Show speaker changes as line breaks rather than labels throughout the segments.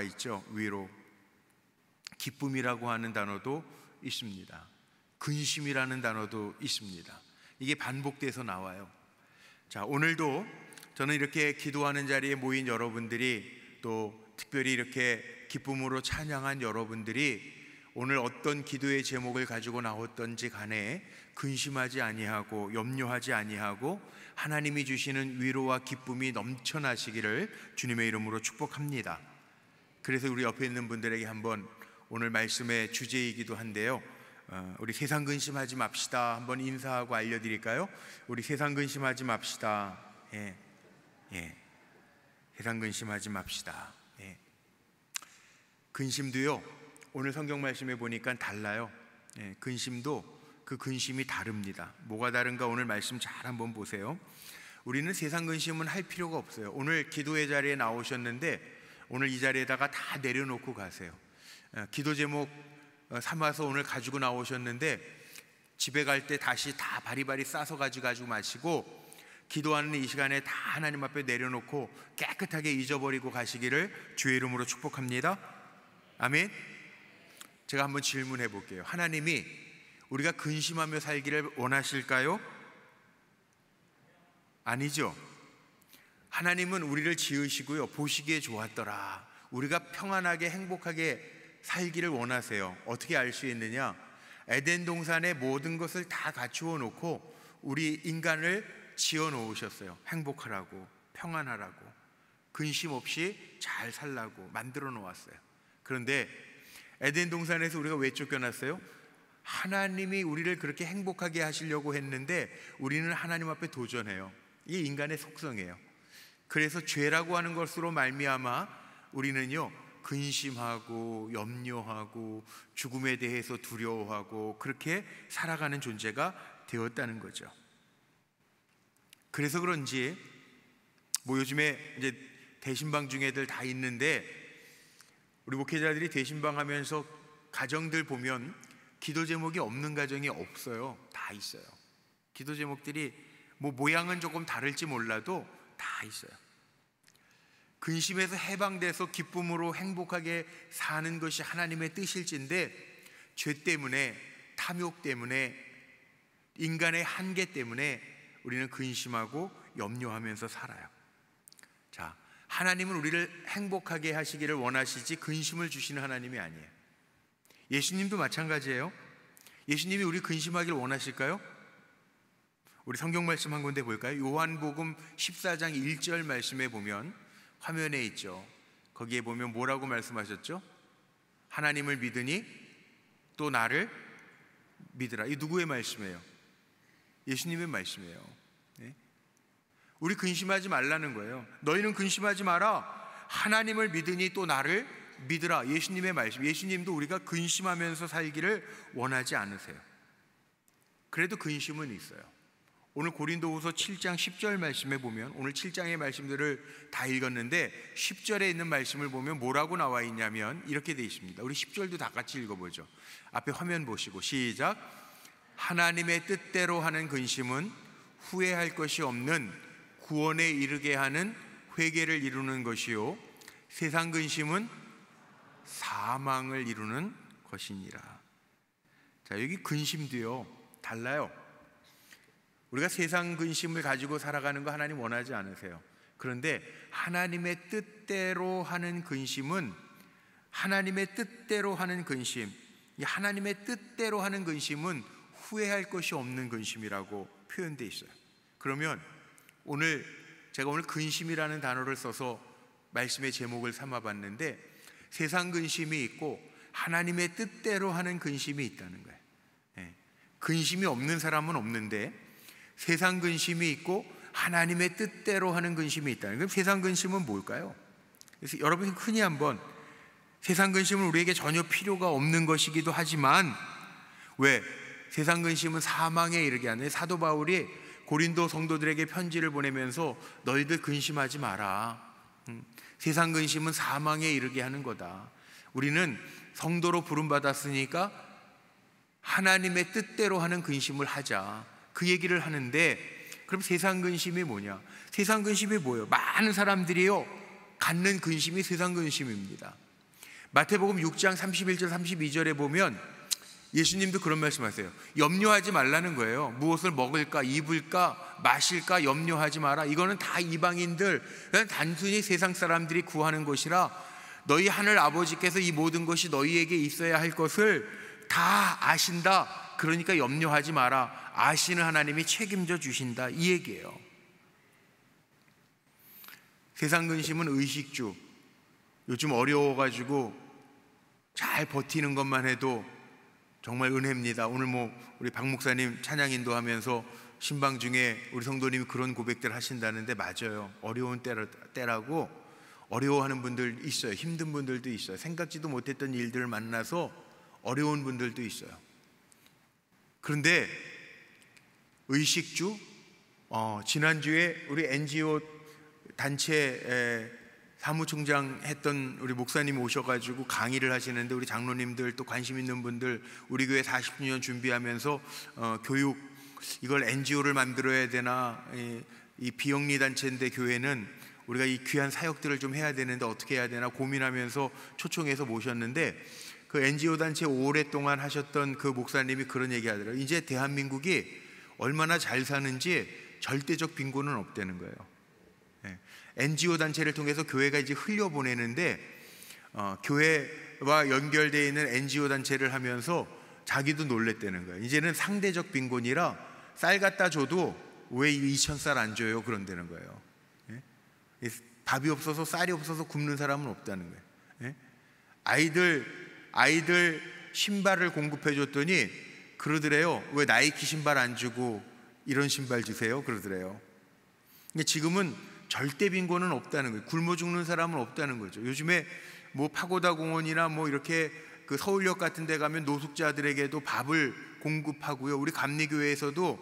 단어가 있죠. 위로. 기쁨이라고 하는 단어도 있습니다. 근심이라는 단어도 있습니다. 이게 반복돼서 나와요. 자, 오늘도 저는 이렇게 기도하는 자리에 모인 여러분들이, 또 특별히 이렇게 기쁨으로 찬양한 여러분들이 오늘 어떤 기도의 제목을 가지고 나왔던지 간에 근심하지 아니하고 염려하지 아니하고 하나님이 주시는 위로와 기쁨이 넘쳐나시기를 주님의 이름으로 축복합니다. 그래서 우리 옆에 있는 분들에게 한번 오늘 말씀의 주제이기도 한데요, 우리 세상 근심하지 맙시다. 한번 인사하고 알려드릴까요? 우리 세상 근심하지 맙시다. 세상 근심하지 맙시다. 근심도요, 오늘 성경 말씀에 보니까 달라요. 근심도 그 근심이 다릅니다. 뭐가 다른가 오늘 말씀 잘 한번 보세요. 우리는 세상 근심은 할 필요가 없어요. 오늘 기도의 자리에 나오셨는데 오늘 이 자리에다가 다 내려놓고 가세요. 기도 제목 삼아서 오늘 가지고 나오셨는데 집에 갈 때 다시 다 바리바리 싸서 가지고 마시고, 기도하는 이 시간에 다 하나님 앞에 내려놓고 깨끗하게 잊어버리고 가시기를 주의 이름으로 축복합니다. 아멘. 제가 한번 질문해 볼게요. 하나님이 우리가 근심하며 살기를 원하실까요? 아니죠. 하나님은 우리를 지으시고요, 보시기에 좋았더라, 우리가 평안하게 행복하게 살기를 원하세요. 어떻게 알 수 있느냐? 에덴 동산에 모든 것을 다 갖추어 놓고 우리 인간을 지어 놓으셨어요. 행복하라고, 평안하라고, 근심 없이 잘 살라고 만들어 놓았어요. 그런데 에덴 동산에서 우리가 왜 쫓겨났어요? 하나님이 우리를 그렇게 행복하게 하시려고 했는데 우리는 하나님 앞에 도전해요. 이게 인간의 속성이에요. 그래서 죄라고 하는 것으로 말미암아 우리는요, 근심하고 염려하고 죽음에 대해서 두려워하고 그렇게 살아가는 존재가 되었다는 거죠. 그래서 그런지 요즘에 이제 대신방 중에들 다 있는데, 우리 목회자들이 대신방 하면서 가정들 보면 기도 제목이 없는 가정이 없어요. 다 있어요. 기도 제목들이 모양은 조금 다를지 몰라도 다 있어요. 근심에서 해방돼서 기쁨으로 행복하게 사는 것이 하나님의 뜻일진데, 죄 때문에, 탐욕 때문에, 인간의 한계 때문에 우리는 근심하고 염려하면서 살아요. 자, 하나님은 우리를 행복하게 하시기를 원하시지 근심을 주시는 하나님이 아니에요. 예수님도 마찬가지예요. 예수님이 우리 근심하기를 원하실까요? 우리 성경 말씀 한 군데 볼까요? 요한복음 14장 1절 말씀에 보면, 화면에 있죠. 거기에 보면 뭐라고 말씀하셨죠? 하나님을 믿으니 또 나를 믿으라. 이 누구의 말씀이에요? 예수님의 말씀이에요. 네? 우리 근심하지 말라는 거예요. 너희는 근심하지 마라. 하나님을 믿으니 또 나를 믿으라. 예수님의 말씀. 예수님도 우리가 근심하면서 살기를 원하지 않으세요. 그래도 근심은 있어요. 오늘 고린도후서 7장 10절 말씀에 보면, 오늘 7장의 말씀들을 다 읽었는데 10절에 있는 말씀을 보면 뭐라고 나와 있냐면 이렇게 되어 있습니다. 우리 10절도 다 같이 읽어보죠. 앞에 화면 보시고 시작. 하나님의 뜻대로 하는 근심은 후회할 것이 없는 구원에 이르게 하는 회개를 이루는 것이요, 세상 근심은 사망을 이루는 것이니라. 자, 여기 근심도요 달라요. 우리가 세상 근심을 가지고 살아가는 거 하나님 원하지 않으세요. 그런데 하나님의 뜻대로 하는 근심은, 하나님의 뜻대로 하는 근심, 이 하나님의 뜻대로 하는 근심은 후회할 것이 없는 근심이라고 표현되어 있어요. 그러면 제가 오늘 근심이라는 단어를 써서 말씀의 제목을 삼아봤는데, 세상 근심이 있고 하나님의 뜻대로 하는 근심이 있다는 거예요. 근심이 없는 사람은 없는데 세상 근심이 있고 하나님의 뜻대로 하는 근심이 있다는 거예요. 세상 근심은 뭘까요? 그래서 여러분이 흔히 한번, 세상 근심은 우리에게 전혀 필요가 없는 것이기도 하지만, 왜? 세상 근심은 사망에 이르게 하는, 사도 바울이 고린도 성도들에게 편지를 보내면서 너희들 근심하지 마라. 세상 근심은 사망에 이르게 하는 거다. 우리는 성도로 부름받았으니까 하나님의 뜻대로 하는 근심을 하자, 그 얘기를 하는데, 그럼 세상 근심이 뭐냐? 세상 근심이 뭐예요? 많은 사람들이요 갖는 근심이 세상 근심입니다. 마태복음 6장 31절 32절에 보면 예수님도 그런 말씀하세요. 염려하지 말라는 거예요. 무엇을 먹을까, 입을까, 마실까 염려하지 마라. 이거는 다 이방인들, 그냥 단순히 세상 사람들이 구하는 것이라 너희 하늘 아버지께서 이 모든 것이 너희에게 있어야 할 것을 다 아신다. 그러니까 염려하지 마라. 아시는 하나님이 책임져 주신다, 이 얘기예요. 세상 근심은 의식주. 요즘 어려워가지고 잘 버티는 것만 해도 정말 은혜입니다. 오늘 우리 박 목사님 찬양 인도하면서 신방 중에 우리 성도님이 그런 고백들 하신다는데 맞아요. 어려운 때라고 어려워하는 분들 있어요. 힘든 분들도 있어요. 생각지도 못했던 일들을 만나서 어려운 분들도 있어요. 그런데 의식주, 지난주에 우리 NGO 단체 사무총장 했던 우리 목사님이 오셔가지고 강의를 하시는데 우리 장로님들 또 관심 있는 분들 우리 교회 40주년 준비하면서 교육, 이걸 NGO를 만들어야 되나, 이 비영리 단체인데 교회는 우리가 이 귀한 사역들을 좀 해야 되는데 어떻게 해야 되나 고민하면서 초청해서 모셨는데 그 NGO 단체 오랫동안 하셨던 그 목사님이 그런 얘기 하더라고요. 이제 대한민국이 얼마나 잘 사는지 절대적 빈곤은 없다는 거예요. NGO 단체를 통해서 교회가 이제 흘려보내는데 교회와 연결되어 있는 NGO 단체를 하면서 자기도 놀랬다는 거예요. 이제는 상대적 빈곤이라 쌀 갖다 줘도 왜 2,000쌀 안 줘요? 그런다는 거예요. 밥이 없어서 쌀이 없어서 굶는 사람은 없다는 거예요. 아이들 신발을 공급해 줬더니 그러더래요. 왜 나이키 신발 안 주고 이런 신발 주세요? 그러더래요. 지금은 절대 빈곤은 없다는 거예요. 굶어 죽는 사람은 없다는 거죠. 요즘에 파고다 공원이나 이렇게 그 서울역 같은 데 가면 노숙자들에게도 밥을 공급하고요. 우리 감리교회에서도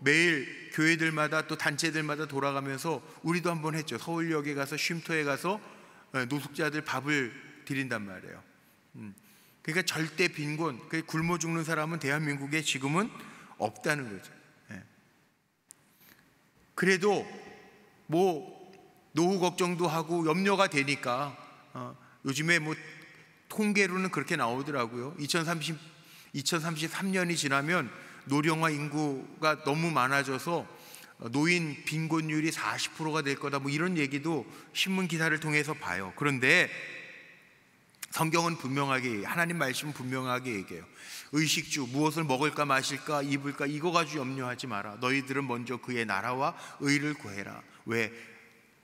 매일 교회들마다 또 단체들마다 돌아가면서 우리도 한번 했죠. 서울역에 가서 쉼터에 가서 노숙자들 밥을 드린단 말이에요. 그러니까 절대 빈곤, 굶어 죽는 사람은 대한민국에 지금은 없다는 거죠. 그래도 노후 걱정도 하고 염려가 되니까 요즘에 통계로는 그렇게 나오더라고요. 2033년이 지나면 노령화 인구가 너무 많아져서 노인 빈곤율이 40%가 될 거다, 이런 얘기도 신문 기사를 통해서 봐요. 그런데 성경은 분명하게, 하나님 말씀은 분명하게 얘기해요. 의식주, 무엇을 먹을까 마실까 입을까 이거 가지고 염려하지 마라. 너희들은 먼저 그의 나라와 의를 구해라. 왜?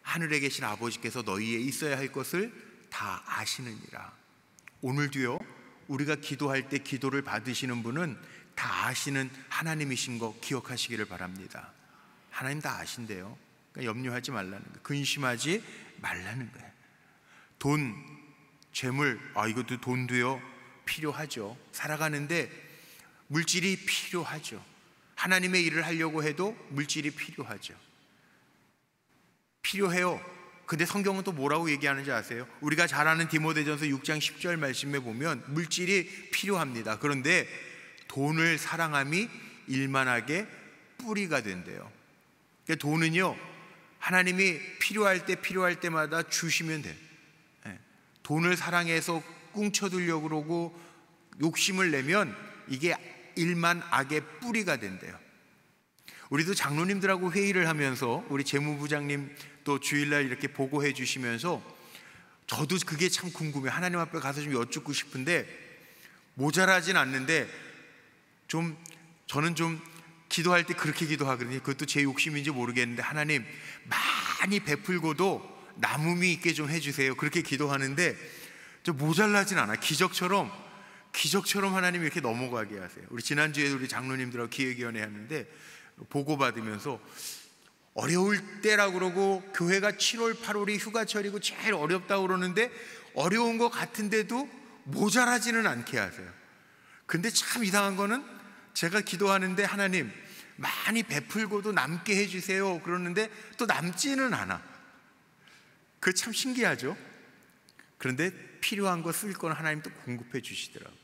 하늘에 계신 아버지께서 너희에 있어야 할 것을 다 아시느니라. 오늘도요, 우리가 기도할 때 기도를 받으시는 분은 다 아시는 하나님이신 거 기억하시기를 바랍니다. 하나님 다 아신대요. 그러니까 염려하지 말라는 거예요. 근심하지 말라는 거예요. 돈, 재물, 이것도 돈도요 필요하죠. 살아가는데 물질이 필요하죠. 하나님의 일을 하려고 해도 물질이 필요하죠. 필요해요. 근데 성경은 또 뭐라고 얘기하는지 아세요? 우리가 잘 아는 디모데전서 6장 10절 말씀에 보면 물질이 필요합니다. 그런데 돈을 사랑함이 일만하게 뿌리가 된대요. 그러니까 돈은요, 하나님이 필요할 때마다 주시면 돼요. 돈을 사랑해서 꿍쳐두려고 그러고 욕심을 내면 이게 일만 악의 뿌리가 된대요. 우리도 장로님들하고 회의를 하면서 우리 재무부장님 또 주일날 이렇게 보고해 주시면서 저도 그게 참 궁금해요. 하나님 앞에 가서 좀 여쭙고 싶은데 모자라진 않는데 저는 좀 기도할 때 그렇게 기도하거든요. 그것도 제 욕심인지 모르겠는데 하나님 많이 베풀고도 남음이 있게 좀 해주세요. 그렇게 기도하는데 모자라진 않아. 기적처럼 하나님이 이렇게 넘어가게 하세요. 우리 지난주에 우리 장로님들하고 기획위원회 하는데 보고받으면서 어려울 때라고 그러고 교회가 7월 8월이 휴가철이고 제일 어렵다고 그러는데 어려운 것 같은데도 모자라지는 않게 하세요. 근데 참 이상한 거는 제가 기도하는데 하나님 많이 베풀고도 남게 해주세요 그러는데 또 남지는 않아. 그게 참 신기하죠. 그런데 필요한 거 쓸 건 하나님 또 공급해 주시더라고요.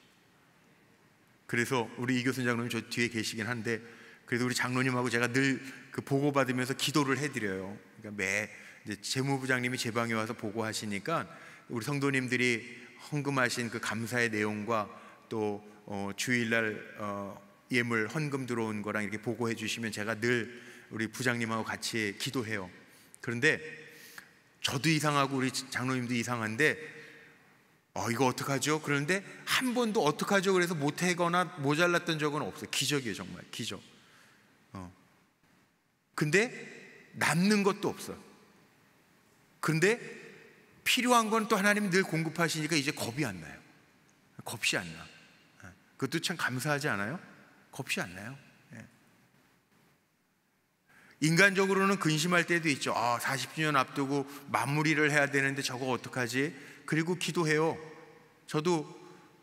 그래서 우리 이교순 장로님 저 뒤에 계시긴 한데 그래도 우리 장로님하고 제가 늘 그 보고받으면서 기도를 해드려요. 그러니까 이제 재무부장님이 제 방에 와서 보고하시니까 우리 성도님들이 헌금하신 그 감사의 내용과 또 주일날 예물 헌금 들어온 거랑 이렇게 보고해 주시면 제가 늘 우리 부장님하고 같이 기도해요. 그런데 저도 이상하고 우리 장로님도 이상한데 이거 어떡하죠? 그런데 한 번도 어떡하죠? 그래서 못하거나 모자랐던 적은 없어요. 기적이에요, 정말 기적. 근데 남는 것도 없어요. 그런데 필요한 건 또 하나님이 늘 공급하시니까 이제 겁이 안 나요. 겁이 안 나. 그것도 참 감사하지 않아요? 겁이 안 나요. 인간적으로는 근심할 때도 있죠. 40주년 앞두고 마무리를 해야 되는데 저거 어떡하지? 그리고 기도해요. 저도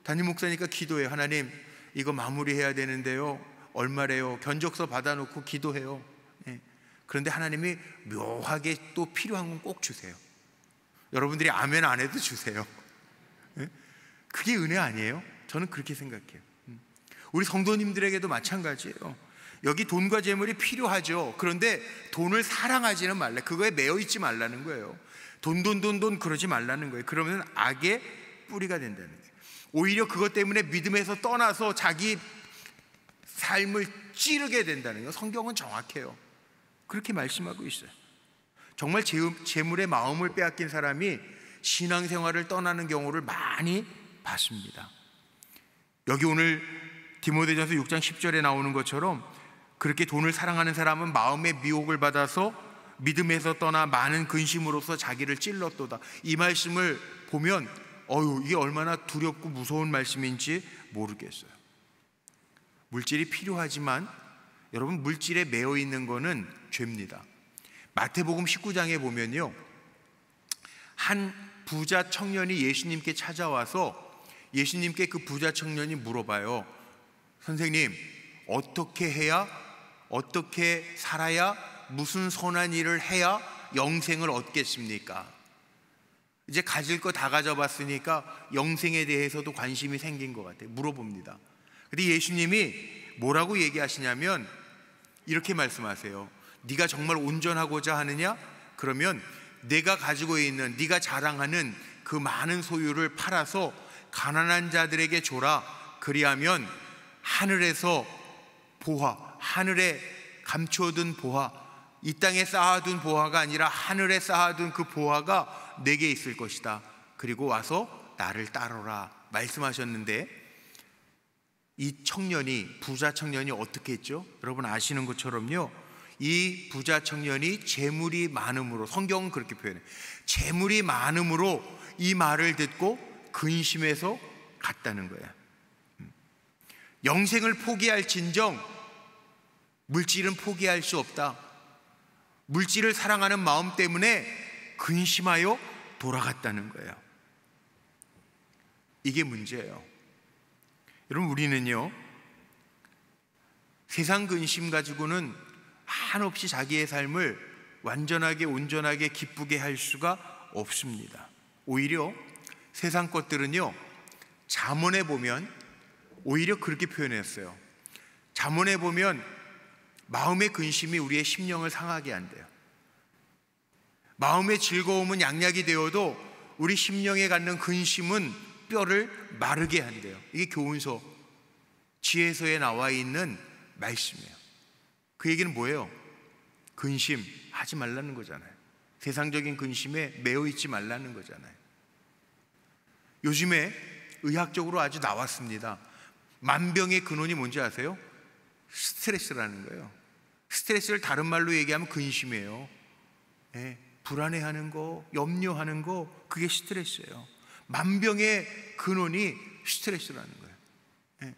담임 목사니까 기도해요. 하나님, 이거 마무리해야 되는데요, 얼마래요? 견적서 받아놓고 기도해요. 그런데 하나님이 묘하게 또 필요한 건 꼭 주세요. 여러분들이 아멘 안 해도 주세요. 그게 은혜 아니에요? 저는 그렇게 생각해요. 우리 성도님들에게도 마찬가지예요. 여기 돈과 재물이 필요하죠. 그런데 돈을 사랑하지는 말라. 그거에 매여 있지 말라는 거예요. 돈 그러지 말라는 거예요. 그러면 악의 뿌리가 된다는 거예요. 오히려 그것 때문에 믿음에서 떠나서 자기 삶을 찌르게 된다는 거예요. 성경은 정확해요. 그렇게 말씀하고 있어요. 정말 재물의 마음을 빼앗긴 사람이 신앙생활을 떠나는 경우를 많이 봤습니다. 여기 오늘 디모데전서 6장 10절에 나오는 것처럼 그렇게 돈을 사랑하는 사람은 마음의 미혹을 받아서 믿음에서 떠나 많은 근심으로써 자기를 찔렀도다. 이 말씀을 보면 이게 얼마나 두렵고 무서운 말씀인지 모르겠어요. 물질이 필요하지만 여러분, 물질에 매여 있는 거는 죄입니다. 마태복음 19장에 보면요, 한 부자 청년이 예수님께 찾아와서 예수님께 그 부자 청년이 물어봐요. 선생님, 어떻게 살아야, 무슨 선한 일을 해야 영생을 얻겠습니까? 이제 가질 거 다 가져봤으니까 영생에 대해서도 관심이 생긴 것 같아요. 물어봅니다. 근데 예수님이 뭐라고 얘기하시냐면 이렇게 말씀하세요. 네가 정말 온전하고자 하느냐? 그러면 내가 가지고 있는, 네가 자랑하는 그 많은 소유를 팔아서 가난한 자들에게 줘라. 그리하면 하늘에서 하늘에 감춰둔 보화, 이 땅에 쌓아둔 보화가 아니라 하늘에 쌓아둔 그 보화가 내게 있을 것이다. 그리고 와서 나를 따르라 말씀하셨는데, 이 부자 청년이 어떻게 했죠? 여러분 아시는 것처럼요, 이 부자 청년이 재물이 많음으로, 성경은 그렇게 표현해요. 재물이 많음으로 이 말을 듣고 근심해서 갔다는 거예요. 영생을 포기할진정 물질은 포기할 수 없다. 물질을 사랑하는 마음 때문에 근심하여 돌아갔다는 거예요. 이게 문제예요. 여러분, 우리는요, 세상 근심 가지고는 한없이 자기의 삶을 완전하게 온전하게 기쁘게 할 수가 없습니다. 오히려 세상 것들은요, 잠언에 보면 오히려 그렇게 표현했어요. 잠언에 보면 마음의 근심이 우리의 심령을 상하게 한대요. 마음의 즐거움은 양약이 되어도 우리 심령에 갖는 근심은 뼈를 마르게 한대요. 이게 교훈서 지혜서에 나와 있는 말씀이에요. 그 얘기는 뭐예요? 근심하지 말라는 거잖아요. 세상적인 근심에 매여 있지 말라는 거잖아요. 요즘에 의학적으로 아주 나왔습니다. 만병의 근원이 뭔지 아세요? 스트레스라는 거예요. 스트레스를 다른 말로 얘기하면 근심이에요. 불안해하는 거, 염려하는 거, 그게 스트레스예요. 만병의 근원이 스트레스라는 거예요.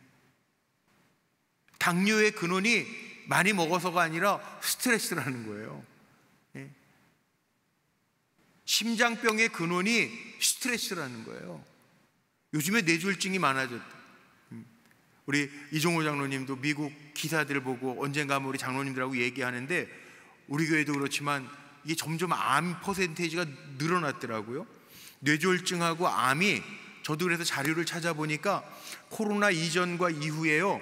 당뇨의 근원이 많이 먹어서가 아니라 스트레스라는 거예요. 심장병의 근원이 스트레스라는 거예요. 요즘에 뇌졸중이 많아졌다. 우리 이종호 장로님도 미국 기사들을 보고 언젠가 한번 우리 장로님들하고 얘기하는데, 우리 교회도 그렇지만 이게 점점 암 퍼센테이지가 늘어났더라고요. 뇌졸중하고 암이, 저도 그래서 자료를 찾아보니까 코로나 이전과 이후에요,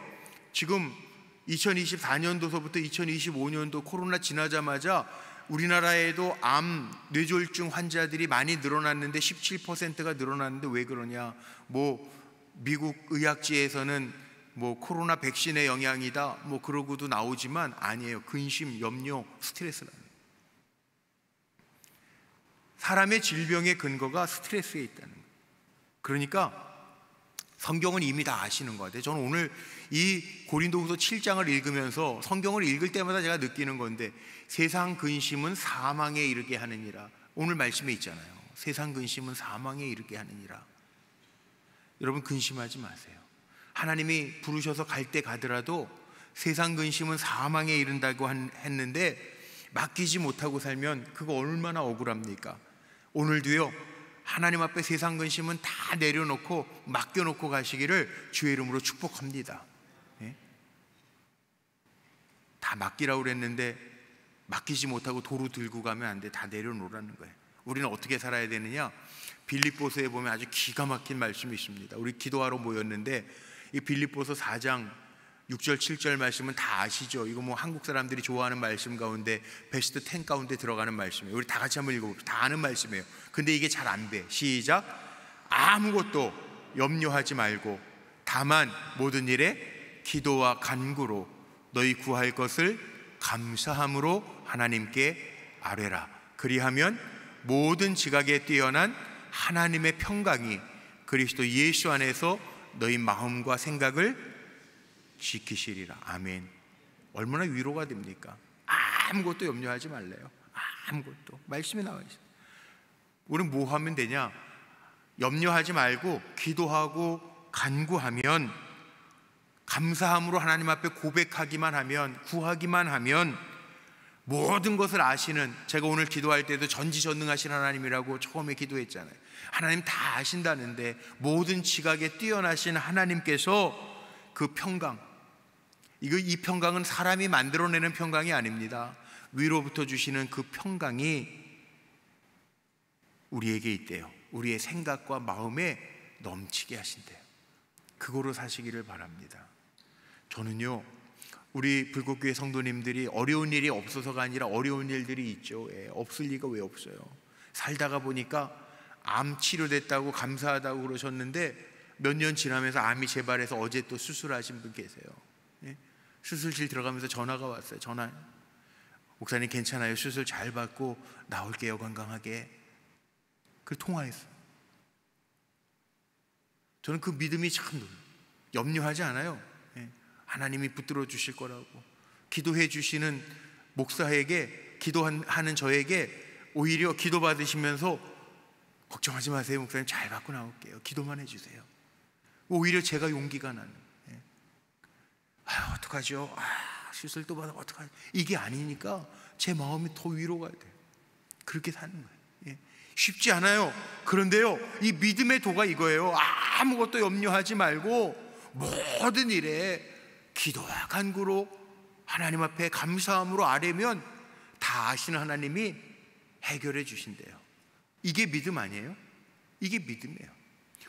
지금 2024년도서부터 2025년도 코로나 지나자마자 우리나라에도 암, 뇌졸중 환자들이 많이 늘어났는데 17%가 늘어났는데 왜 그러냐? 미국 의학지에서는 코로나 백신의 영향이다 그러고도 나오지만 아니에요. 근심, 염려, 스트레스라는 거예요. 사람의 질병의 근거가 스트레스에 있다는 거예요. 그러니까 성경은 이미 다 아시는 것 같아요. 저는 오늘 이 고린도후서 7장을 읽으면서 성경을 읽을 때마다 제가 느끼는 건데, 세상 근심은 사망에 이르게 하느니라. 오늘 말씀에 있잖아요. 세상 근심은 사망에 이르게 하느니라. 여러분, 근심하지 마세요. 하나님이 부르셔서 갈 때 가더라도 세상 근심은 사망에 이른다고 했는데 맡기지 못하고 살면 그거 얼마나 억울합니까? 오늘도요, 하나님 앞에 세상 근심은 다 내려놓고 맡겨놓고 가시기를 주의 이름으로 축복합니다. 예? 다 맡기라고 그랬는데 맡기지 못하고 도로 들고 가면 안 돼. 다 내려놓으라는 거예요. 우리는 어떻게 살아야 되느냐? 빌립보서에 보면 아주 기가 막힌 말씀이 있습니다. 우리 기도하러 모였는데 이 빌립보서 4장 6절 7절 말씀은 다 아시죠? 이거 한국 사람들이 좋아하는 말씀 가운데 베스트 10 가운데 들어가는 말씀이에요. 우리 다 같이 한번 읽어봅시다. 다 아는 말씀이에요. 근데 이게 잘 안 돼. 시작. 아무것도 염려하지 말고 다만 모든 일에 기도와 간구로 너희 구할 것을 감사함으로 하나님께 아뢰라. 그리하면 모든 지각에 뛰어난 하나님의 평강이 그리스도 예수 안에서 너희 마음과 생각을 지키시리라. 아멘. 얼마나 위로가 됩니까? 아무것도 염려하지 말래요. 아무것도. 말씀에 나와 있어요. 우리는 뭐 하면 되냐? 염려하지 말고 기도하고 간구하면, 감사함으로 하나님 앞에 고백하기만 하면, 구하기만 하면 모든 것을 아시는, 제가 오늘 기도할 때도 전지전능하신 하나님이라고 처음에 기도했잖아요. 하나님 다 아신다는데 모든 지각에 뛰어나신 하나님께서 그 평강, 이 평강은 사람이 만들어내는 평강이 아닙니다. 위로부터 주시는 그 평강이 우리에게 있대요. 우리의 생각과 마음에 넘치게 하신대요. 그거로 사시기를 바랍니다. 저는요, 우리 불국교회 성도님들이 어려운 일이 없어서가 아니라 어려운 일들이 있죠. 없을 리가 왜 없어요. 살다가 보니까 암 치료됐다고 감사하다고 그러셨는데 몇 년 지나면서 암이 재발해서 어제 또 수술하신 분 계세요. 수술실 들어가면서 전화가 왔어요. 전화. 목사님 괜찮아요. 수술 잘 받고 나올게요. 건강하게. 그 통화했어요. 저는 그 믿음이 참 염려하지 않아요. 하나님이 붙들어 주실 거라고. 기도해 주시는 목사에게, 기도하는 저에게 오히려 기도 받으시면서 걱정하지 마세요. 목사님 잘 받고 나올게요. 기도만 해주세요. 오히려 제가 용기가 나는. 어떡하죠? 수술 또 받아 어떡하죠? 이게 아니니까 제 마음이 더 위로가 돼요. 그렇게 사는 거예요. 쉽지 않아요. 그런데요, 이 믿음의 도가 이거예요. 아무것도 염려하지 말고 모든 일에 기도와 간구로 하나님 앞에 감사함으로 아뢰면 다 아시는 하나님이 해결해 주신대요. 이게 믿음 아니에요? 이게 믿음이에요.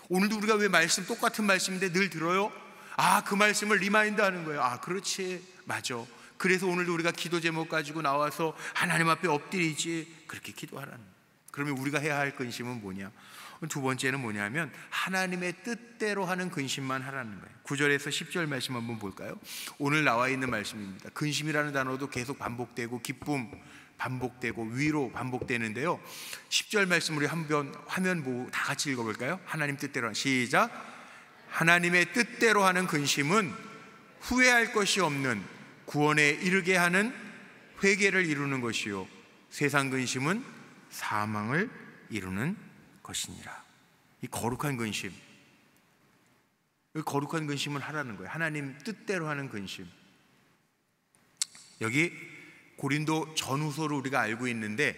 오늘도 우리가 왜 말씀, 똑같은 말씀인데 늘 들어요? 그 말씀을 리마인드 하는 거예요. 그렇지, 맞아. 그래서 오늘도 우리가 기도 제목 가지고 나와서 하나님 앞에 엎드리지, 그렇게 기도하라는 거예요. 그러면 우리가 해야 할 근심은 뭐냐? 두 번째는 뭐냐면 하나님의 뜻대로 하는 근심만 하라는 거예요. 9절에서 10절 말씀 한번 볼까요? 오늘 나와 있는 말씀입니다. 근심이라는 단어도 계속 반복되고 기쁨 반복되고 위로 반복되는데요, 10절 말씀 우리 한번 화면 보고 다 같이 읽어볼까요? 하나님 뜻대로. 시작. 하나님의 뜻대로 하는 근심은 후회할 것이 없는 구원에 이르게 하는 회개를 이루는 것이요, 세상 근심은 사망을 이루는 것이니라. 이 거룩한 근심, 이 거룩한 근심을 하라는 거예요. 하나님 뜻대로 하는 근심. 여기 고린도 전후서를 우리가 알고 있는데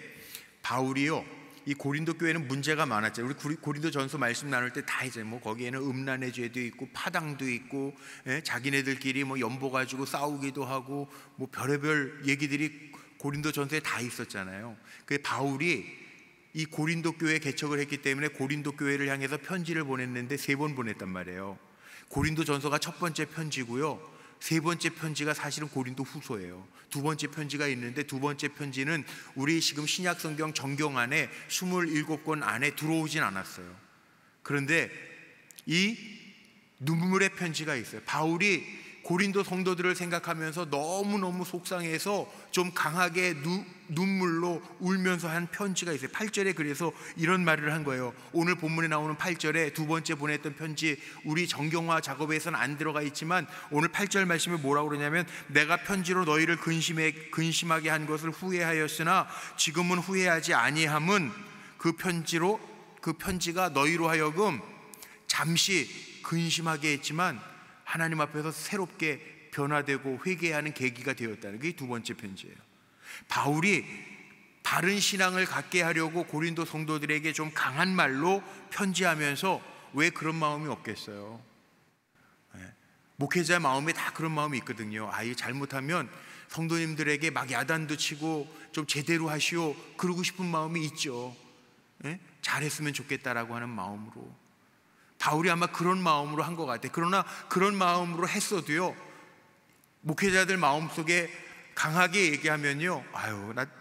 바울이요, 이 고린도 교회는 문제가 많았죠. 우리 고린도 전서 말씀 나눌 때 다 이제 거기에는 음란의 죄도 있고 파당도 있고, 자기네들끼리 연보 가지고 싸우기도 하고 별의별 얘기들이 고린도 전서에 다 있었잖아요. 그 바울이 이 고린도 교회에 개척을 했기 때문에 고린도 교회를 향해서 편지를 보냈는데 3번 보냈단 말이에요. 고린도 전서가 첫 번째 편지고요, 세 번째 편지가 사실은 고린도 후서예요. 두 번째 편지가 있는데 두 번째 편지는 우리 지금 신약 성경 정경 안에 27권 안에 들어오진 않았어요. 그런데 이 눈물의 편지가 있어요. 바울이 고린도 성도들을 생각하면서 너무너무 속상해서 좀 강하게 눈물로 울면서 한 편지가 있어요. 8절에 그래서 이런 말을 한 거예요. 오늘 본문에 나오는 8절에 두 번째 보냈던 편지, 우리 정경화 작업에서는 안 들어가 있지만 오늘 8절 말씀에 뭐라고 그러냐면, 내가 편지로 너희를 근심하게 한 것을 후회하였으나 지금은 후회하지 아니함은 그 편지가 너희로 하여금 잠시 근심하게 했지만 하나님 앞에서 새롭게 변화되고 회개하는 계기가 되었다는 게 두 번째 편지예요. 바울이 바른 신앙을 갖게 하려고 고린도 성도들에게 좀 강한 말로 편지하면서 왜 그런 마음이 없겠어요? 목회자 마음에 다 그런 마음이 있거든요. 이거 잘못하면 성도님들에게 막 야단도 치고 좀 제대로 하시오 그러고 싶은 마음이 있죠. 잘했으면 좋겠다라고 하는 마음으로. 바울이 아마 그런 마음으로 한 것 같아요. 그러나 그런 마음으로 했어도요, 목회자들 마음속에 강하게 얘기하면요,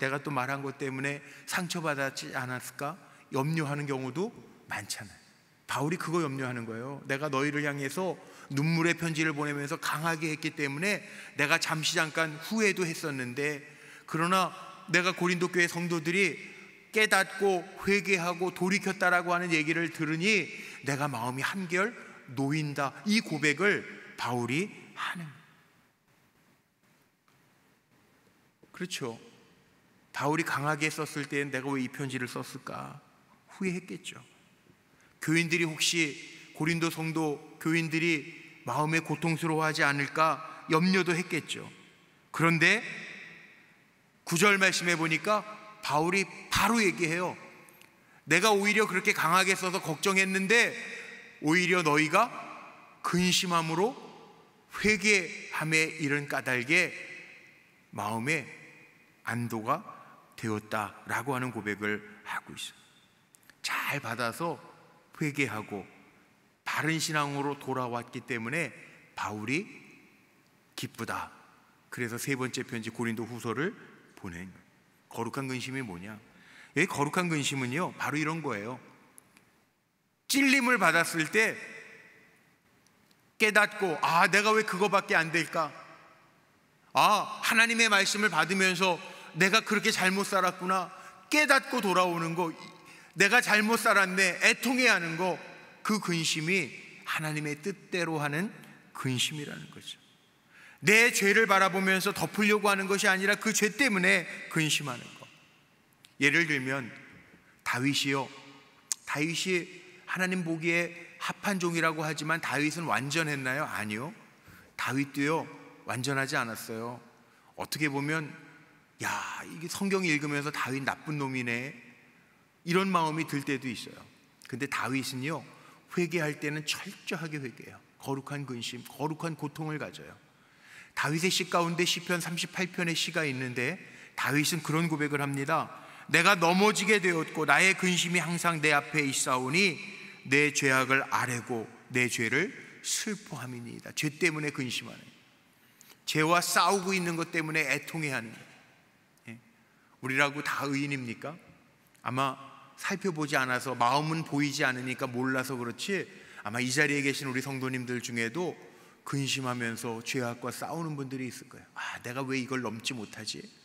내가 또 말한 것 때문에 상처받았지 않았을까 염려하는 경우도 많잖아요. 바울이 그거 염려하는 거예요. 내가 너희를 향해서 눈물의 편지를 보내면서 강하게 했기 때문에 내가 잠깐 후회도 했었는데, 그러나 내가 고린도 교회 성도들이 깨닫고 회개하고 돌이켰다라고 하는 얘기를 들으니 내가 마음이 한결 놓인다. 이 고백을 바울이 하는 거예요. 그렇죠. 바울이 강하게 썼을 때는 내가 왜 이 편지를 썼을까 후회했겠죠. 교인들이 혹시 고린도 성도 교인들이 마음에 고통스러워하지 않을까 염려도 했겠죠. 그런데 9절 말씀해 보니까 바울이 바로 얘기해요. 내가 오히려 그렇게 강하게 써서 걱정했는데 오히려 너희가 근심함으로 회개함에 이른 까닭에 마음에 안도가 되었다라고 하는 고백을 하고 있어요. 잘 받아서 회개하고 바른 신앙으로 돌아왔기 때문에 바울이 기쁘다. 그래서 세 번째 편지 고린도 후서를 보낸 거예요. 거룩한 근심이 뭐냐? 이 거룩한 근심은요, 바로 이런 거예요. 찔림을 받았을 때 깨닫고, 내가 왜 그거밖에 안 될까? 하나님의 말씀을 받으면서 내가 그렇게 잘못 살았구나 깨닫고 돌아오는 거, 내가 잘못 살았네 애통해하는 거, 그 근심이 하나님의 뜻대로 하는 근심이라는 거죠. 내 죄를 바라보면서 덮으려고 하는 것이 아니라 그 죄 때문에 근심하는 것. 예를 들면 다윗이 하나님 보기에 합한 종이라고 하지만 다윗은 완전했나요? 아니요. 다윗도요 완전하지 않았어요. 어떻게 보면 이게 성경 읽으면서 다윗 나쁜 놈이네 이런 마음이 들 때도 있어요. 근데 다윗은요 회개할 때는 철저하게 회개해요. 거룩한 근심, 거룩한 고통을 가져요. 다윗의 시 가운데 시편 38편의 시가 있는데 다윗은 그런 고백을 합니다. 내가 넘어지게 되었고 나의 근심이 항상 내 앞에 있사오니 내 죄악을 아뢰고 내 죄를 슬퍼함이니이다. 죄 때문에 근심하는, 죄와 싸우고 있는 것 때문에 애통해하는. 우리라고 다 의인입니까? 아마 살펴보지 않아서, 마음은 보이지 않으니까 몰라서 그렇지, 아마 이 자리에 계신 우리 성도님들 중에도 근심하면서 죄악과 싸우는 분들이 있을 거예요. 내가 왜 이걸 넘지 못하지?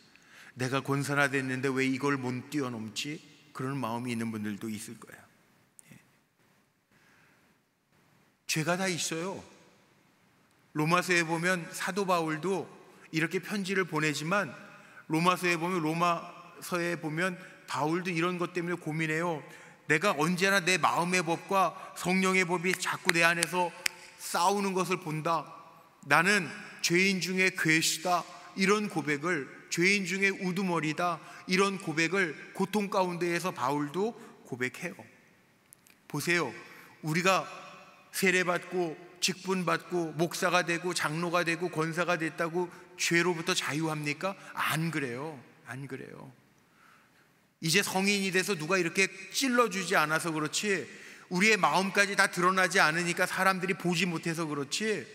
내가 권선화됐는데 왜 이걸 못 뛰어넘지? 그런 마음이 있는 분들도 있을 거예요. 죄가 다 있어요. 로마서에 보면 사도 바울도 이렇게 편지를 보내지만 로마서에 보면 바울도 이런 것 때문에 고민해요. 내가 언제나 내 마음의 법과 성령의 법이 자꾸 내 안에서 싸우는 것을 본다. 나는 죄인 중에 괴수다. 이런 고백을, 죄인 중에 우두머리다. 이런 고백을 고통 가운데에서 바울도 고백해요. 보세요. 우리가 세례받고 직분받고 목사가 되고 장로가 되고 권사가 됐다고 죄로부터 자유합니까? 안 그래요. 안 그래요. 이제 성인이 돼서 누가 이렇게 찔러주지 않아서 그렇지, 우리의 마음까지 다 드러나지 않으니까 사람들이 보지 못해서 그렇지,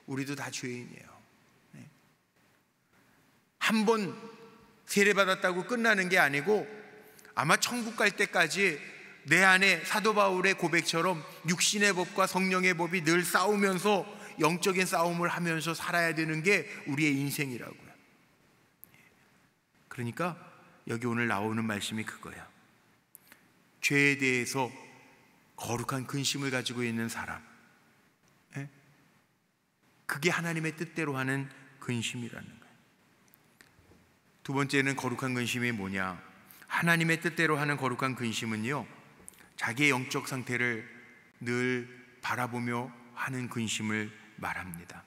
우리도 다 죄인이에요. 한 번 세례받았다고 끝나는 게 아니고 아마 천국 갈 때까지 내 안에 사도 바울의 고백처럼 육신의 법과 성령의 법이 늘 싸우면서 영적인 싸움을 하면서 살아야 되는 게 우리의 인생이라고요. 그러니까 여기 오늘 나오는 말씀이 그거야. 죄에 대해서 거룩한 근심을 가지고 있는 사람, 그게 하나님의 뜻대로 하는 근심이라는 거예요. 두 번째는 거룩한 근심이 뭐냐? 하나님의 뜻대로 하는 거룩한 근심은요, 자기의 영적 상태를 늘 바라보며 하는 근심을 말합니다.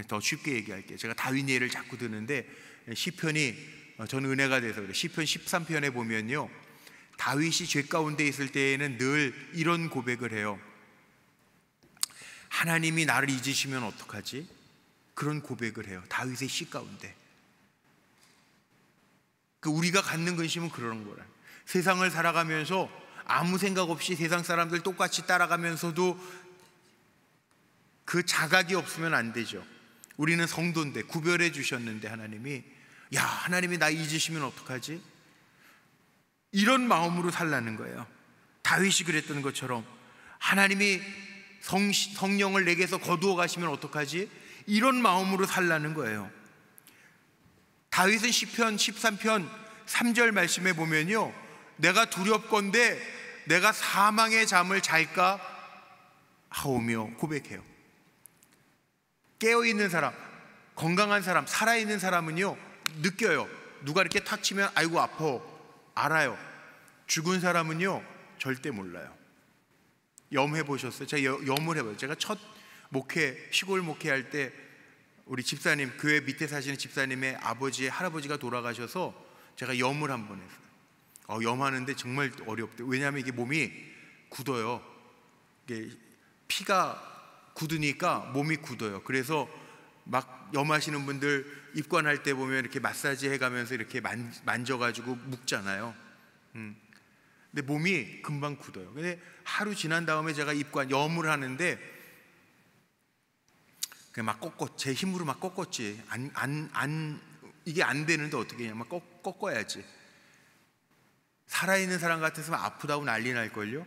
더 쉽게 얘기할게요. 제가 다윗 예를 자꾸 드는데 시편이 저는 은혜가 돼서 그래요. 시편 13편에 보면요, 다윗이 죄 가운데 있을 때에는 늘 이런 고백을 해요. 하나님이 나를 잊으시면 어떡하지? 그런 고백을 해요. 다윗의 시 가운데. 우리가 갖는 근심은 그런 거라. 세상을 살아가면서 아무 생각 없이 세상 사람들 똑같이 따라가면서도 그 자각이 없으면 안 되죠. 우리는 성도인데, 구별해 주셨는데 하나님이, 야, 하나님이 나 잊으시면 어떡하지? 이런 마음으로 살라는 거예요. 다윗이 그랬던 것처럼 하나님이 성령을 내게서 거두어 가시면 어떡하지? 이런 마음으로 살라는 거예요. 다윗은 시편 13편 3절 말씀에 보면요, 내가 두렵건대 내가 사망의 잠을 잘까 하오며 고백해요. 깨어있는 사람, 건강한 사람, 살아있는 사람은요 느껴요. 누가 이렇게 탁 치면 아이고 아파, 알아요. 죽은 사람은요 절대 몰라요. 염 해보셨어요? 제가 염을 해봐요. 제가 첫 목회, 시골 목회할 때 우리 집사님, 교회 밑에 사시는 집사님의 아버지, 할아버지가 돌아가셔서 제가 염을 한번 했어요. 염하는데 정말 어렵대요. 왜냐하면 이게 몸이 굳어요. 이게 피가 굳으니까 몸이 굳어요. 그래서 막 염하시는 분들 입관할 때 보면 이렇게 마사지 해가면서 이렇게 만져가지고 묶잖아요. 근데 몸이 금방 굳어요. 근데 하루 지난 다음에 제가 염을 하는데 그냥 막 제 힘으로 막 꺾었지. 이게 안 되는데 어떻게 해야, 막 꺾어야지. 살아있는 사람 같았으면 아프다고 난리 날걸요?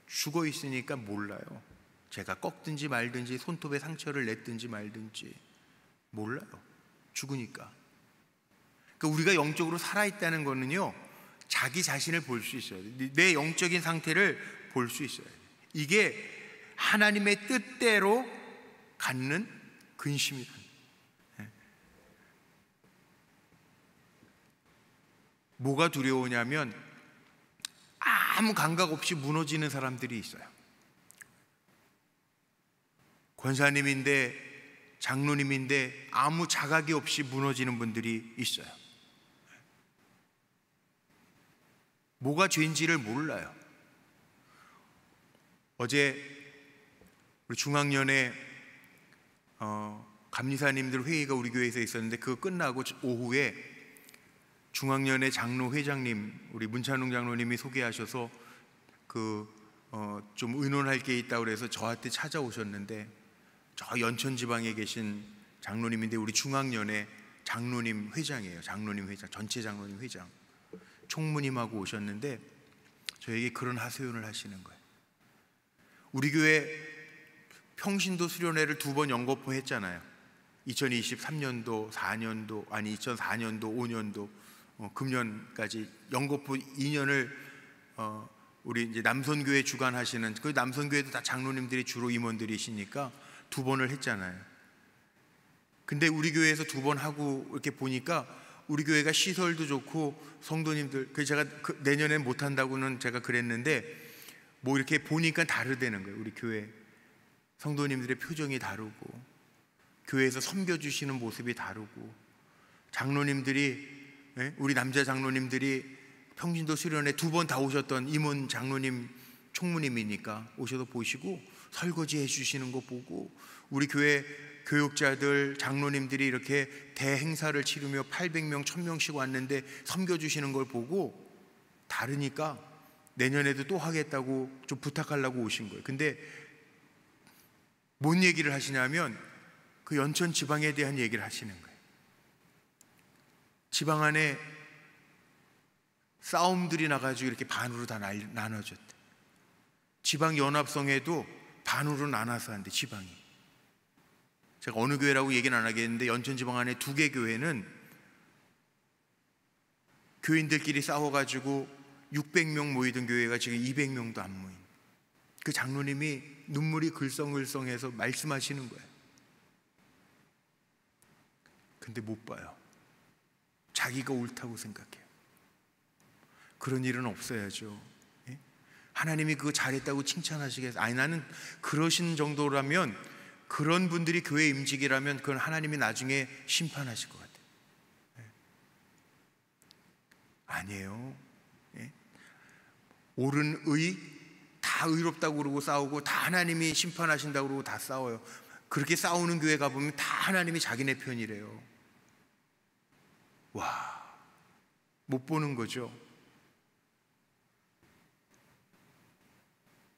죽어 있으니까 몰라요. 제가 꺾든지 말든지 손톱에 상처를 냈든지 말든지 몰라요. 죽으니까. 그러니까 우리가 영적으로 살아있다는 거는요, 자기 자신을 볼 수 있어요. 내 영적인 상태를 볼 수 있어요. 이게 하나님의 뜻대로 갖는 근심이란. 뭐가 두려우냐면 아무 감각 없이 무너지는 사람들이 있어요. 권사님인데, 장로님인데 아무 자각이 없이 무너지는 분들이 있어요. 뭐가 죄인지를 몰라요. 어제 우리 중학년에 감리사님들 회의가 우리 교회에서 있었는데, 그거 끝나고 오후에 중학년의 장로 회장님, 우리 문찬웅 장로님이 소개하셔서 좀 의논할 게 있다고 그래서 저한테 찾아오셨는데, 저 연천 지방에 계신 장로님인데 우리 중학년의 장로님 회장이에요. 장로님 회장, 전체 장로님 회장, 총무님하고 오셨는데 저에게 그런 하소연을 하시는 거예요. 우리 교회 평신도 수련회를 2번 연거푸 했잖아요. 2023년도, 4년도, 아니 2004년도, 5년도, 금년까지 연거푸 2년을 우리 이제 남선교회 주관하시는, 그 남선교회도 다 장로님들이 주로 임원들이시니까 2번을 했잖아요. 근데 우리 교회에서 2번 하고 이렇게 보니까 우리 교회가 시설도 좋고 성도님들, 그 제가 내년엔 못 한다고는 제가 그랬는데 뭐 이렇게 보니까 다르다는 거예요. 우리 교회 성도님들의 표정이 다르고, 교회에서 섬겨주시는 모습이 다르고, 장로님들이, 우리 남자 장로님들이 평신도 수련회 2번 다 오셨던 임원 장로님, 총무님이니까 오셔서 보시고 설거지 해주시는 거 보고, 우리 교회 교육자들, 장로님들이 이렇게 대행사를 치르며 800명, 1000명씩 왔는데 섬겨주시는 걸 보고 다르니까 내년에도 또 하겠다고 좀 부탁하려고 오신 거예요. 근데 뭔 얘기를 하시냐면 그 연천 지방에 대한 얘기를 하시는 거예요. 지방 안에 싸움들이 나가지고 이렇게 반으로 다 나눠졌대. 지방 연합성에도 반으로 나눠서 한대, 지방이. 제가 어느 교회라고 얘기는 안 하겠는데 연천 지방 안에 2개 교회는 교인들끼리 싸워가지고 600명 모이던 교회가 지금 200명도 안 모인. 그 장로님이 눈물이 글썽글썽해서 말씀하시는 거예요. 근데 못 봐요. 자기가 옳다고 생각해요. 그런 일은 없어야죠. 예? 하나님이 그거 잘했다고 칭찬하시겠어요? 아니, 나는 그러신 정도라면, 그런 분들이 교회 임직이라면 그건 하나님이 나중에 심판하실 것 같아요. 예? 아니에요. 예? 옳은 의, 다 의롭다고 그러고 싸우고, 다 하나님이 심판하신다고 그러고 다 싸워요. 그렇게 싸우는 교회 가보면 다 하나님이 자기네 편이래요. 와, 못 보는 거죠.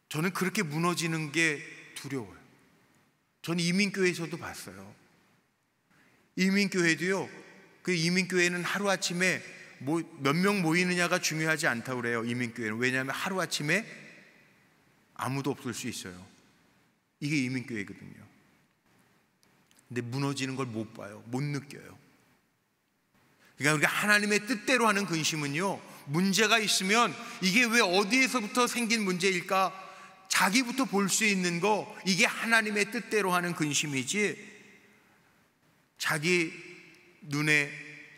저는 그렇게 무너지는 게 두려워요. 저는 이민교회에서도 봤어요. 이민교회도요, 그 이민교회는 하루아침에 몇 명 모이느냐가 중요하지 않다고 그래요. 이민교회는. 왜냐하면 하루아침에 아무도 없을 수 있어요. 이게 이민교회거든요. 근데 무너지는 걸 못 봐요. 못 느껴요. 그러니까 우리가 하나님의 뜻대로 하는 근심은요, 문제가 있으면 이게 왜 어디에서부터 생긴 문제일까? 자기부터 볼 수 있는 거, 이게 하나님의 뜻대로 하는 근심이지, 자기 눈에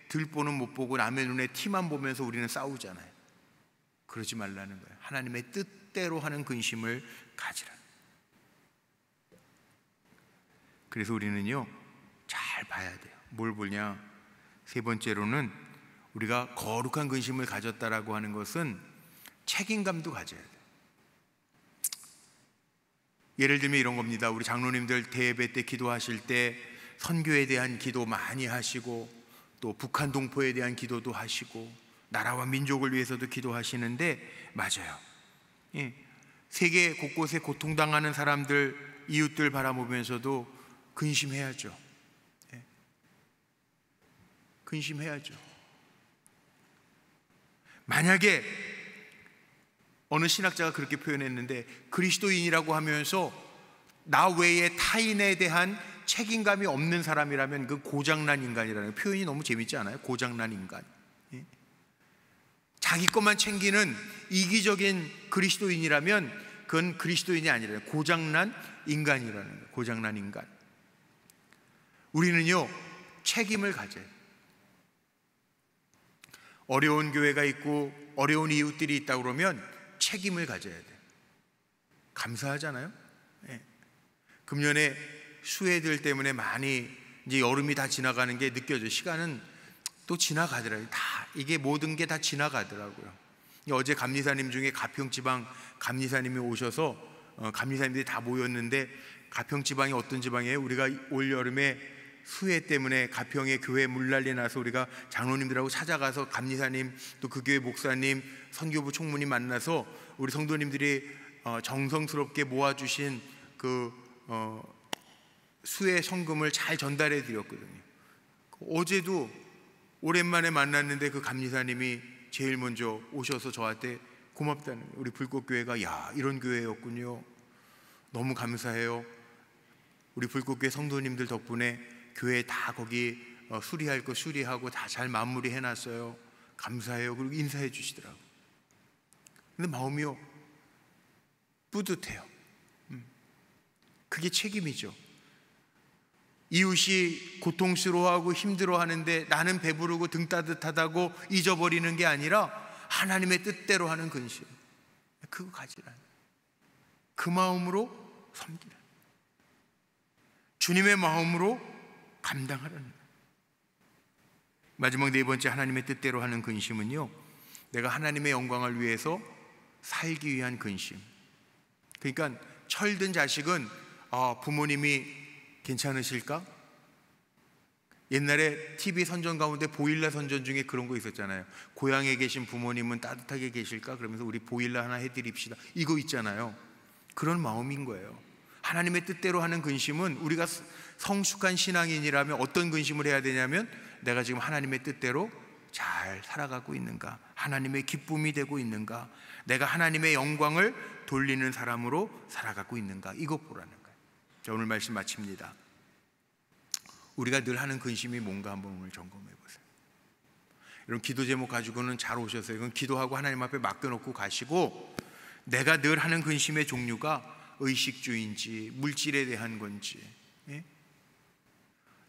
들보는 못 보고 남의 눈에 티만 보면서 우리는 싸우잖아요. 그러지 말라는 거예요. 하나님의 뜻대로 하는 근심을 가지라. 그래서 우리는요, 잘 봐야 돼요. 뭘 보냐? 3번째로는 우리가 거룩한 근심을 가졌다라고 하는 것은 책임감도 가져야 돼요. 예를 들면 이런 겁니다. 우리 장로님들 대예배 때 기도하실 때 선교에 대한 기도 많이 하시고, 또 북한 동포에 대한 기도도 하시고, 나라와 민족을 위해서도 기도하시는데, 맞아요. 예. 세계 곳곳에 고통당하는 사람들, 이웃들 바라보면서도 근심해야죠. 예. 근심해야죠. 만약에 어느 신학자가 그렇게 표현했는데, 그리스도인이라고 하면서 나 외에 타인에 대한 책임감이 없는 사람이라면 그 고장난 인간이라는 표현이 너무 재밌지 않아요? 고장난 인간. 예? 자기 것만 챙기는 이기적인 그리스도인이라면 그건 그리스도인이 아니라 고장난 인간이라는 거예요. 고장난 인간. 우리는요, 책임을 가져요. 어려운 교회가 있고 어려운 이웃들이 있다 그러면 책임을 가져야 돼요. 감사하잖아요. 예. 금년에 수해들 때문에 많이 이제 여름이 다 지나가는 게 느껴져요. 시간은 또 지나가더라고요. 다 이게 모든 게 다 지나가더라고요. 어제 감리사님 중에 가평지방 감리사님이 오셔서 감리사님들이 다 모였는데, 가평지방이 어떤 지방이에요? 우리가 올 여름에 수해 때문에 가평에 교회 물난리 나서 우리가 장로님들하고 찾아가서 감리사님, 또 그 교회 목사님, 선교부 총무님 만나서 우리 성도님들이 정성스럽게 모아주신 그 수해 성금을 잘 전달해 드렸거든요. 어제도 오랜만에 만났는데 그 감리사님이 제일 먼저 오셔서 저한테 고맙다는 거예요. 우리 불꽃교회가 야, 이런 교회였군요. 너무 감사해요. 우리 불꽃교회 성도님들 덕분에 교회 다 거기 수리할 거 수리하고 다 잘 마무리 해놨어요. 감사해요. 그리고 인사해 주시더라고요. 근데 마음이요, 뿌듯해요. 그게 책임이죠. 이웃이 고통스러워하고 힘들어하는데 나는 배부르고 등 따뜻하다고 잊어버리는 게 아니라 하나님의 뜻대로 하는 근심, 그거 가지라. 그 마음으로 섬기라. 주님의 마음으로 감당하라는 거예요. 마지막 4번째 하나님의 뜻대로 하는 근심은요, 내가 하나님의 영광을 위해서 살기 위한 근심. 그러니까 철든 자식은 부모님이 괜찮으실까? 옛날에 TV 선전 가운데 보일러 선전 중에 그런 거 있었잖아요. 고향에 계신 부모님은 따뜻하게 계실까? 그러면서 우리 보일러 하나 해드립시다, 이거 있잖아요. 그런 마음인 거예요. 하나님의 뜻대로 하는 근심은, 우리가 성숙한 신앙인이라면 어떤 근심을 해야 되냐면, 내가 지금 하나님의 뜻대로 잘 살아가고 있는가? 하나님의 기쁨이 되고 있는가? 내가 하나님의 영광을 돌리는 사람으로 살아가고 있는가? 이것 보라는 거예요. 자, 오늘 말씀 마칩니다. 우리가 늘 하는 근심이 뭔가 한번 오늘 점검해 보세요. 이런 기도 제목 가지고는 잘 오셨어요. 이건 기도하고 하나님 앞에 맡겨놓고 가시고, 내가 늘 하는 근심의 종류가 의식주의인지 물질에 대한 건지, 예?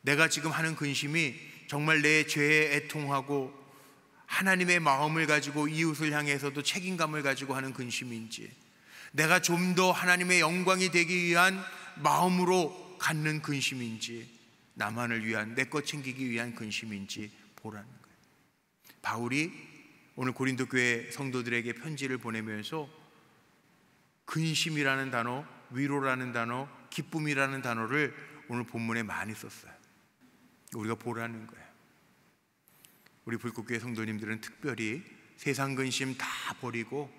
내가 지금 하는 근심이 정말 내 죄에 애통하고 하나님의 마음을 가지고 이웃을 향해서도 책임감을 가지고 하는 근심인지, 내가 좀 더 하나님의 영광이 되기 위한 마음으로 갖는 근심인지, 나만을 위한, 내 것 챙기기 위한 근심인지 보라는 거예요. 바울이 오늘 고린도 교회 성도들에게 편지를 보내면서 근심이라는 단어, 위로라는 단어, 기쁨이라는 단어를 오늘 본문에 많이 썼어요. 우리가 보라는 거예요. 우리 불꽃교회 성도님들은 특별히 세상 근심 다 버리고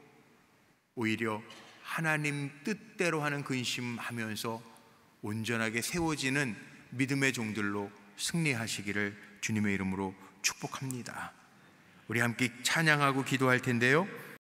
오히려 하나님 뜻대로 하는 근심하면서 온전하게 세워지는 믿음의 종들로 승리하시기를 주님의 이름으로 축복합니다. 우리 함께 찬양하고 기도할 텐데요,